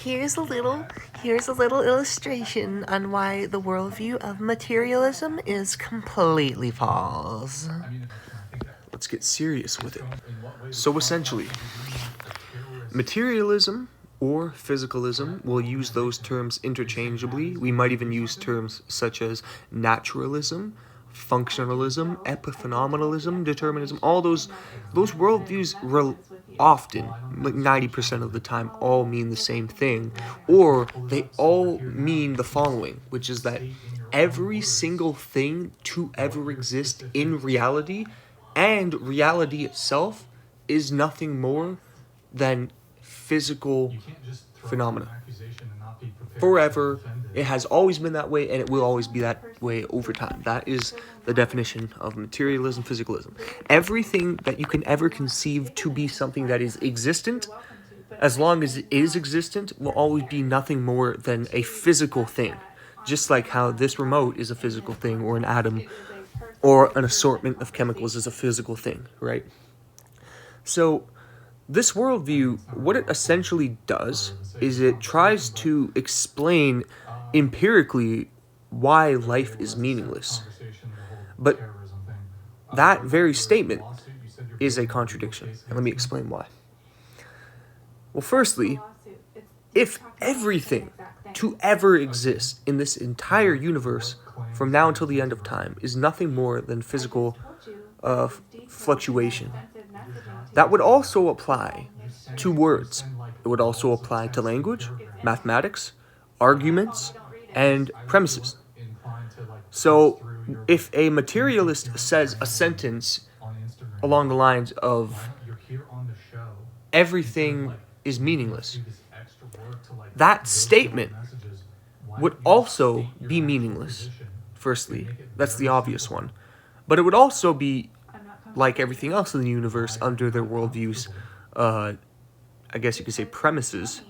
Here's a little illustration on why the worldview of materialism is completely false. Let's get serious with it. So essentially, materialism or physicalism, we'll use those terms interchangeably. We might even use terms such as naturalism, functionalism, epiphenomenalism, determinism. All those worldviews often, like 90% of the time, all mean the same thing, or they all mean the following, which is that every single thing to ever exist in reality and reality itself is nothing more than physical phenomena. Forever, it has always been that way, and it will always be that way over time. That is the definition of materialism, physicalism. Everything that you can ever conceive to be something that is existent, as long as it is existent, will always be nothing more than a physical thing. Just like how this remote is a physical thing, or an atom, or an assortment of chemicals is a physical thing, right? So, this worldview, what it essentially does is it tries to explain empirically why life is meaningless. But that very statement is a contradiction. And let me explain why. Well, firstly, if everything to ever exist in this entire universe from now until the end of time is nothing more than physical fluctuation, that would also apply to words. It would also apply to language, mathematics, arguments, and premises. So, if a materialist says a sentence along the lines of everything is meaningless, that statement would also be meaningless. Firstly, that's the obvious one. But it would also be like everything else in the universe under their worldviews, I guess you could say premises.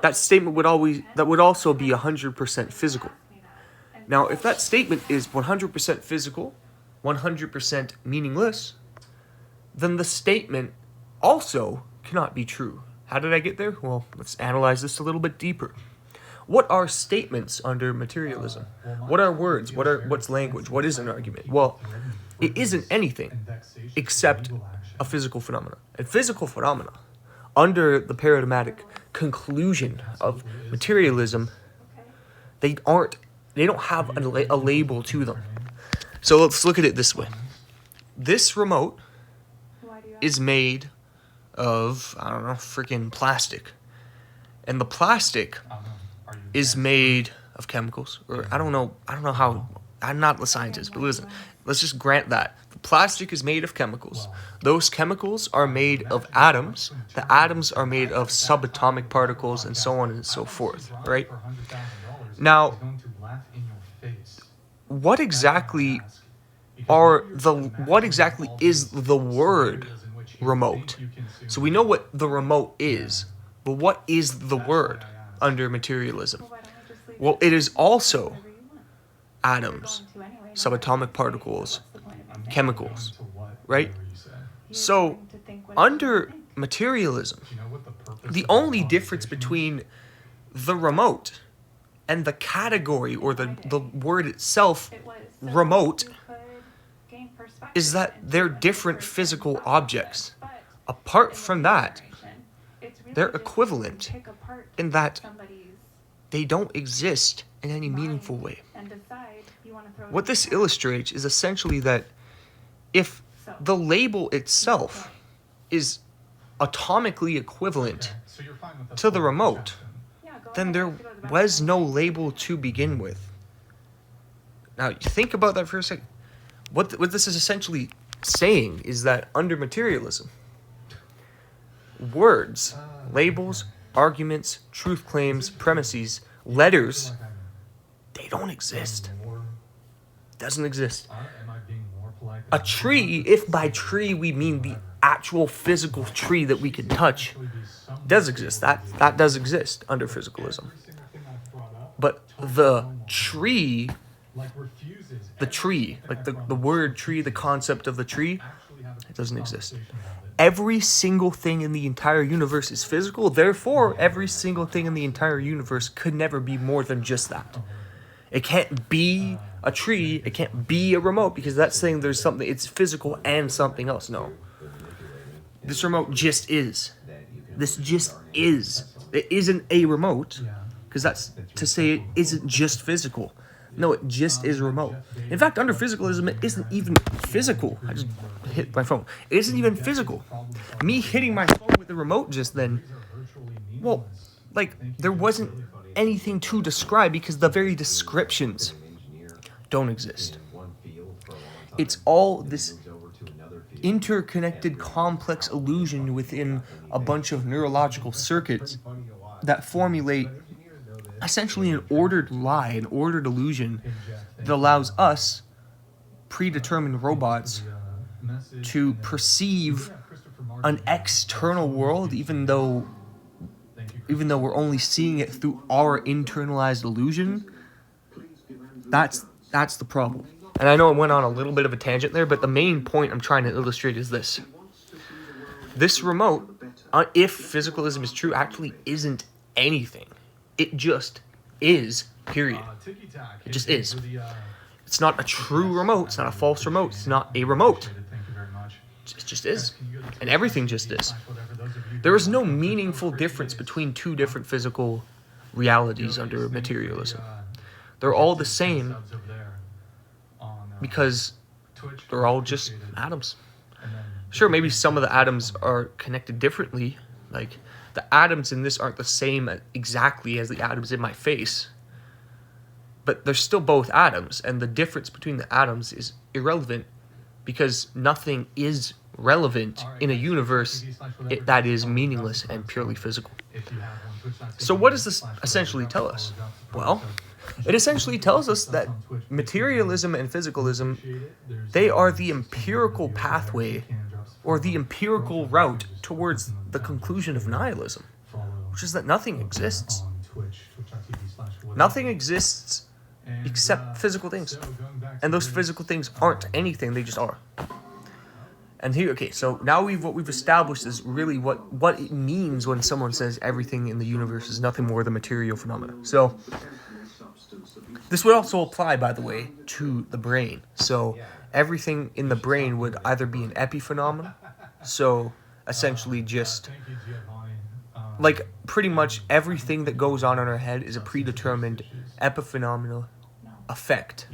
That statement would also be 100% physical. Now, if that statement is 100% physical, 100% meaningless, then the statement also cannot be true. How did I get there? Well, let's analyze this a little bit deeper. What are statements under materialism? What are words? What's language? What is an argument? Well, it isn't anything except a physical phenomena. And physical phenomena, under the paradigmatic conclusion of materialism, they don't have a label to them. So let's look at it this way. This remote is made of, freaking plastic. And the plastic is made of chemicals, or I don't know how, I'm not the scientist, but listen, let's just grant that. The plastic is made of chemicals. Those chemicals are made of atoms. The atoms are made of subatomic particles, and so on and so forth, right? Now, what exactly is the word remote? So we know what the remote is, but what is the word under materialism? Well, it is also atoms, subatomic particles, chemicals, right? So, under materialism, the only difference between the remote and the category or the word itself, remote, is that they're different physical objects. Apart from that, they're equivalent in that they don't exist in any meaningful way. What this illustrates is essentially that if the label itself is atomically equivalent to the remote, then there was no label to begin with. Now, think about that for a second. What this is essentially saying is that under materialism, words, labels, arguments, truth claims, premises, letters, they don't exist. Doesn't exist. A tree, if by tree we mean the actual physical tree that we can touch, does exist. That does exist under physicalism. But the tree, like the word tree, the concept of the tree, it doesn't exist. every single thing in the entire universe is physical. Therefore, every single thing in the entire universe could never be more than just that. It can't be a tree, it can't be a remote, because that's saying there's something, it's physical and something else. No. This remote just is. This just is. It isn't a remote, because that's to say it isn't just physical. No, it just is remote. In fact, under physicalism, it isn't even physical. I just hit my phone. It isn't even physical. Me hitting my phone with the remote just then, well, like, there wasn't anything to describe because the very descriptions don't exist. It's all this interconnected, complex illusion within a bunch of neurological circuits that formulate essentially an ordered lie, an ordered illusion that allows us, predetermined robots, to perceive an external world even though we're only seeing it through our internalized illusion. That's the problem. And I know I went on a little bit of a tangent there, but the main point I'm trying to illustrate is this. This remote, if physicalism is true, actually isn't anything. It just is, period. It just is. It's not a true remote. It's not a false remote. It's not a remote. It just is. And everything just is. There is no meaningful difference between two different physical realities under materialism. They're all the same because they're all just atoms. Sure, maybe some of the atoms are connected differently. Like, the atoms in this aren't the same exactly as the atoms in my face. But they're still both atoms, and the difference between the atoms is irrelevant because nothing is relevant in a universe that is meaningless and purely physical. So what does this essentially tell us? Well, it essentially tells us that materialism and physicalism, they are the empirical pathway or the empirical route towards the conclusion of nihilism, which is that nothing exists. Nothing exists except physical things. And those physical things aren't anything, they just are. And here, okay, so now what we've established is really what it means when someone says everything in the universe is nothing more than material phenomena. So this would also apply, by the way, to the brain. So everything in the brain would either be an epiphenomenon, so essentially just like pretty much everything that goes on in our head is a predetermined epiphenomenal effect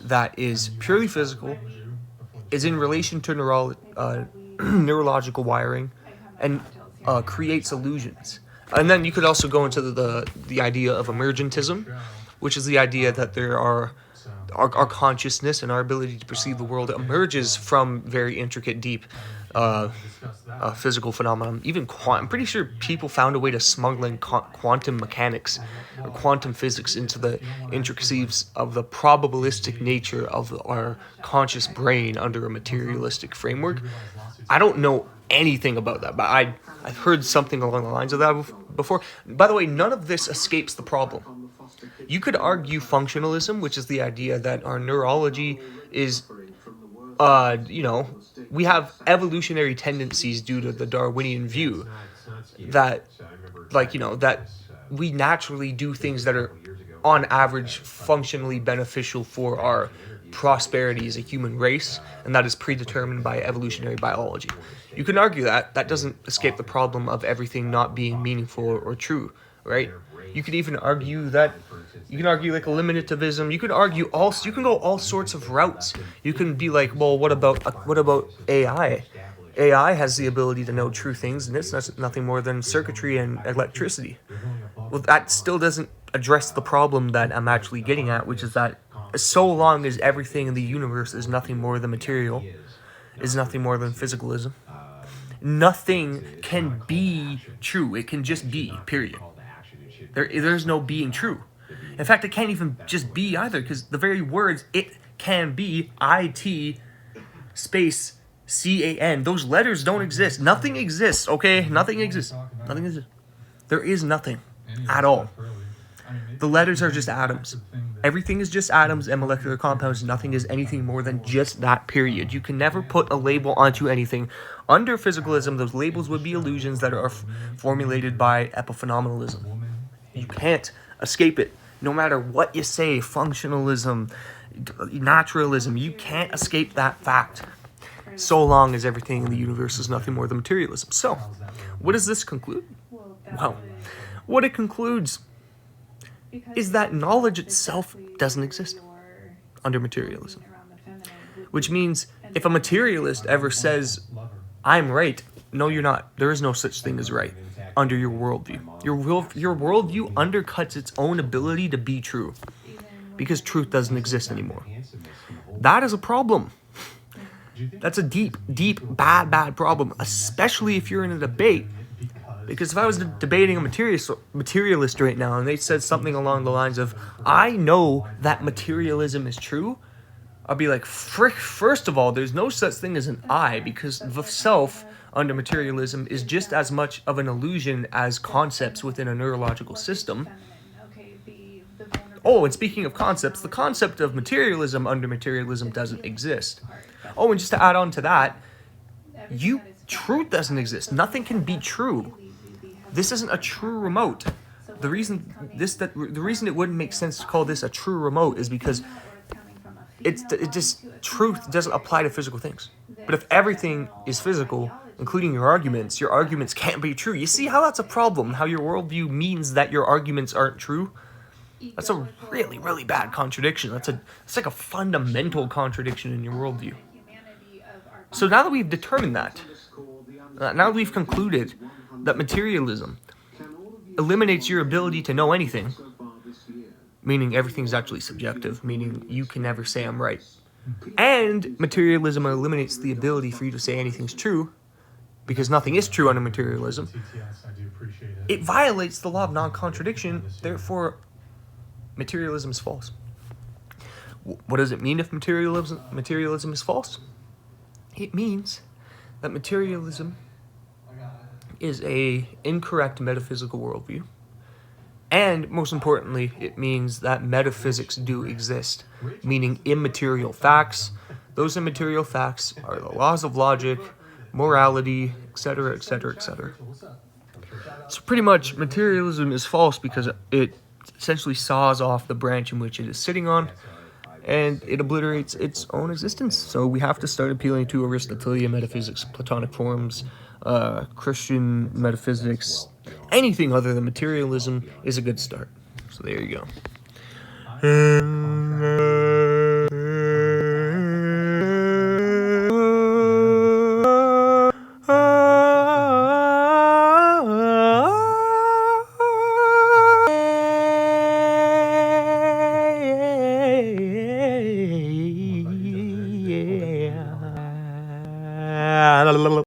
that is purely physical, is in relation to neurological wiring, and creates illusions. And then you could also go into the idea of emergentism, which is the idea that there are our consciousness and our ability to perceive the world emerges from very intricate, deep physical phenomenon. Even I'm pretty sure people found a way to smuggle in quantum mechanics or quantum physics into the intricacies of the probabilistic nature of our conscious brain under a materialistic framework. I don't know anything about that, but I've heard something along the lines of that before. By the way, none of this escapes the problem. You could argue functionalism, which is the idea that our neurology is, we have evolutionary tendencies due to the Darwinian view that, that we naturally do things that are, on average, functionally beneficial for our prosperity as a human race, and that is predetermined by evolutionary biology. You can argue that. That doesn't escape the problem of everything not being meaningful or true, right? You could even argue that, you can argue like eliminativism. You can argue you can go all sorts of routes. You can be like, well, what about AI? AI has the ability to know true things, and it's nothing more than circuitry and electricity. Well, that still doesn't address the problem that I'm actually getting at, which is that so long as everything in the universe is nothing more than material, is nothing more than physicalism, nothing can be true. It can just be, period. There's no being true. In fact, it can't even just be either, because the very words "it can be," IT, space, CAN, those letters don't exist. Nothing exists, okay? Nothing exists. Nothing exists. There is nothing at all. The letters are just atoms. Everything is just atoms and molecular compounds. Nothing is anything more than just that, period. You can never put a label onto anything. Under physicalism, those labels would be illusions that are formulated by epiphenomenalism. You can't escape it. No matter what you say, functionalism, naturalism, you can't escape that fact. So long as everything in the universe is nothing more than materialism. So, what does this conclude? Well, what it concludes is that knowledge itself doesn't exist under materialism. Which means if a materialist ever says, I'm right, no, you're not. There is no such thing as right under your worldview. Your worldview undercuts its own ability to be true because truth doesn't exist anymore. That is a problem. That's a deep, bad problem, especially if you're in a debate. Because if I was debating a materialist right now and they said something along the lines of, I know that materialism is true, I'll be like, first of all, there's no such thing as an I, because the self under materialism is just as much of an illusion as concepts within a neurological system. Oh, and speaking of concepts, the concept of materialism under materialism doesn't exist. Oh, and just to add on to that, truth doesn't exist. Nothing can be true. This isn't a true remote. The reason it wouldn't make sense to call this a true remote is because truth doesn't apply to physical things. But if everything is physical, including your arguments can't be true. You see how that's a problem? How your worldview means that your arguments aren't true? That's a really, really bad contradiction. It's like a fundamental contradiction in your worldview. So now that we've determined that, now that we've concluded that materialism eliminates your ability to know anything, meaning everything's actually subjective, meaning you can never say I'm right, and materialism eliminates the ability for you to say anything's true, because nothing is true under materialism, it violates the law of non-contradiction, therefore materialism is false. What does it mean if materialism is false? It means that materialism is a incorrect metaphysical worldview, and most importantly, it means that metaphysics do exist, meaning immaterial facts. Those immaterial facts are the laws of logic, morality, etc., etc., etc. So pretty much, materialism is false because it essentially saws off the branch in which it is sitting on, and it obliterates its own existence. So we have to start appealing to Aristotelian metaphysics, Platonic forms, Christian metaphysics. Anything other than materialism is a good start. So there you go.